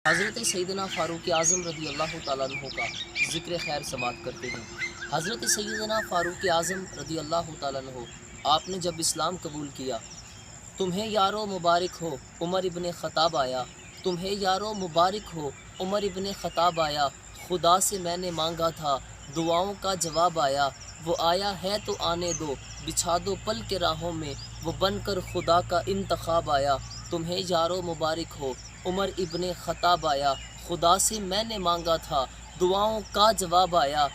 حضرت سیدنا فاروق اعظم رضی اللہ تعالیٰ عنہ کا ذکر خیر سماعت کرتے ہیں۔ حضرت سیدنا فاروق اعظم رضی اللہ تعالیٰ عنہ آپ نے جب اسلام قبول کیا، تمہیں یارو مبارک ہو عمر ابن خطاب آیا، تمہیں یارو مبارک ہو عمر ابن خطاب آیا، خدا سے میں نے مانگا تھا دعاؤں کا جواب آیا، وہ آیا ہے تو آنے دو بچھا دو پل کے راہوں میں، وہ بن کر خدا کا انتخاب آیا، تمہیں یارو مبارک ہو عمر ابن خطاب آیا، خدا سے میں نے مانگا تھا دعاؤں کا جواب آیا۔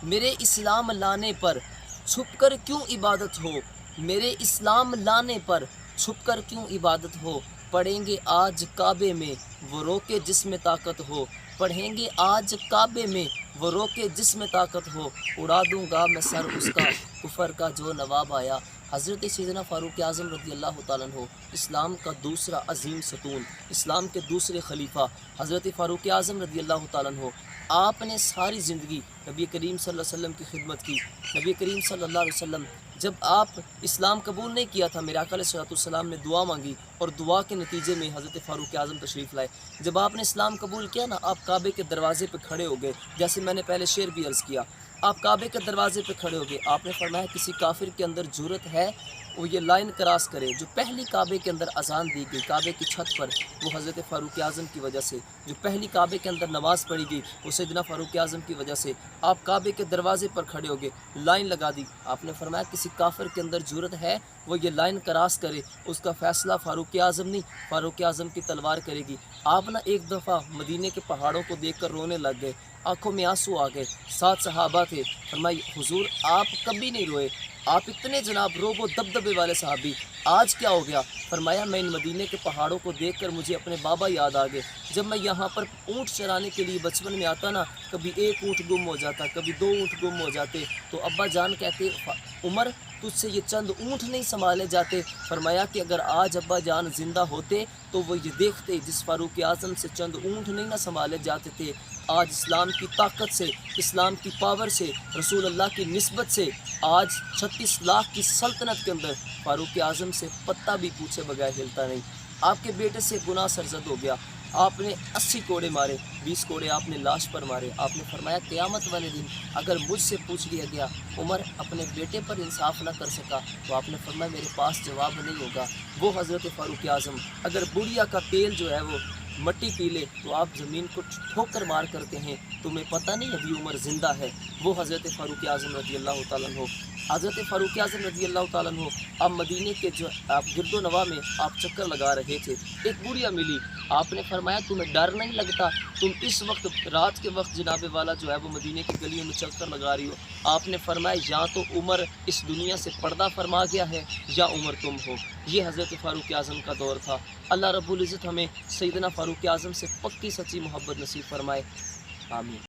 میرے اسلام لانے پر چھپ کر کیوں عبادت ہو، میرے اسلام لانے پر چھپ کر کیوں عبادت ہو، پڑھیں گے آج کعبے میں وہ روکے جس میں طاقت ہو، پڑھیں گے آج کعبے میں وہ روکے جس میں طاقت ہو، اڑا دوں گا میں سر اس کا کفر کا جو نواب آیا۔ حضرت سیدنا فاروق اعظم رضی اللہ تعالیٰ عنہ اسلام کا دوسرا عظیم ستون، اسلام کے دوسرے خلیفہ حضرت فاروق اعظم رضی اللہ تعالیٰ عنہ، آپ نے ساری زندگی نبی کریم صلی اللہ علیہ وسلم کی خدمت کی۔ نبی کریم صلی اللہ علیہ وسلم جب آپ اسلام قبول نہیں کیا تھا، میرے آقا علیہ السلام نے دعا مانگی اور دعا کے نتیجے میں حضرت فاروق اعظم تشریف لائے۔ جب آپ نے اسلام قبول کیا نا، آپ کعبے کے دروازے پہ کھڑے ہو گئے، جیسے میں نے پہلے شعر بھی عرض کیا، آپ کعبے کے دروازے پہ کھڑے ہو گئے۔ آپ نے فرمایا کسی کافر کے اندر جرأت ہے وہ یہ لائن کراس کرے۔ جو پہلی کعبے کے اندر اذان دی گئی کعبے کی چھت پر، وہ حضرت فاروق اعظم کی وجہ سے، جو پہلی کعبے کے اندر نماز پڑھی گئی وہ سیدنا فاروق اعظم کی وجہ سے، آپ کعبے کے دروازے پر کھڑے ہو گئے، لائن لگا دی۔ آپ نے فرمایا کسی کافر کے اندر جرأت ہے وہ یہ لائن کراس کرے، اس کا فیصلہ فاروق اعظم نہیں، فاروق اعظم کی تلوار کرے گی۔ آپ نہ ایک دفعہ مدینے کے پہاڑوں کو دیکھ کر رونے لگ گئے، آنکھوں میں آنسو آ گئے۔ 7 صحابہ تھے، فرمائی حضور آپ کبھی نہیں روئے، آپ اتنے جناب روب و دبدبے والے صحابی، آج کیا ہو گیا؟ فرمایا میں ان مدینے کے پہاڑوں کو دیکھ کر مجھے اپنے بابا یاد آ گئے۔ جب میں یہاں پر اونٹ چرانے کے لیے بچپن میں آتا نا، کبھی ایک اونٹ گم ہو جاتا، کبھی 2 اونٹ گم ہو جاتے، تو ابا جان کہتے عمر تجھ سے یہ چند اونٹ نہیں سنبھالے جاتے۔ فرمایا کہ اگر آج ابا جان زندہ ہوتے تو وہ یہ دیکھتے جس فاروق اعظم سے چند اونٹ نہیں نہ سنبھالے جاتے تھے، آج اسلام کی طاقت سے، اسلام کی پاور سے، رسول اللہ کی نسبت سے، آج 36 لاکھ کی سلطنت کے اندر فاروق اعظم سے پتہ بھی پوچھے بغیر ہلتا نہیں۔ آپ کے بیٹے سے گناہ سرزد ہو گیا، آپ نے 80 کوڑے مارے، 20 کوڑے آپ نے لاش پر مارے۔ آپ نے فرمایا قیامت والے دن اگر مجھ سے پوچھ لیا گیا عمر اپنے بیٹے پر انصاف نہ کر سکا، تو آپ نے فرمایا میرے پاس جواب نہیں ہوگا۔ وہ حضرت فاروق اعظم اگر بڑھیا کا تیل جو ہے وہ مٹی پی لے تو آپ زمین کو ٹھوکر مار کرتے ہیں، تمہیں پتہ نہیں ابھی عمر زندہ ہے۔ وہ حضرت فاروق اعظم رضی اللہ تعالیٰ عنہ، حضرت فاروق اعظم رضی اللہ تعالیٰ عنہ، آپ مدینے کے جو آپ گرد و نواح میں آپ چکر لگا رہے تھے، ایک بڑھیا ملی۔ آپ نے فرمایا تمہیں ڈر نہیں لگتا؟ تم اس وقت رات کے وقت جناب والا جو ہے وہ مدینے کی گلیوں میں چکر لگا رہی ہو۔ آپ نے فرمایا یا تو عمر اس دنیا سے پردہ فرما گیا ہے یا عمر تم ہو۔ یہ حضرت فاروق اعظم کا دور تھا۔ اللہ رب العزت ہمیں سیدنا فاروق اعظم سے پکی سچی محبت نصیب فرمائے، آمین۔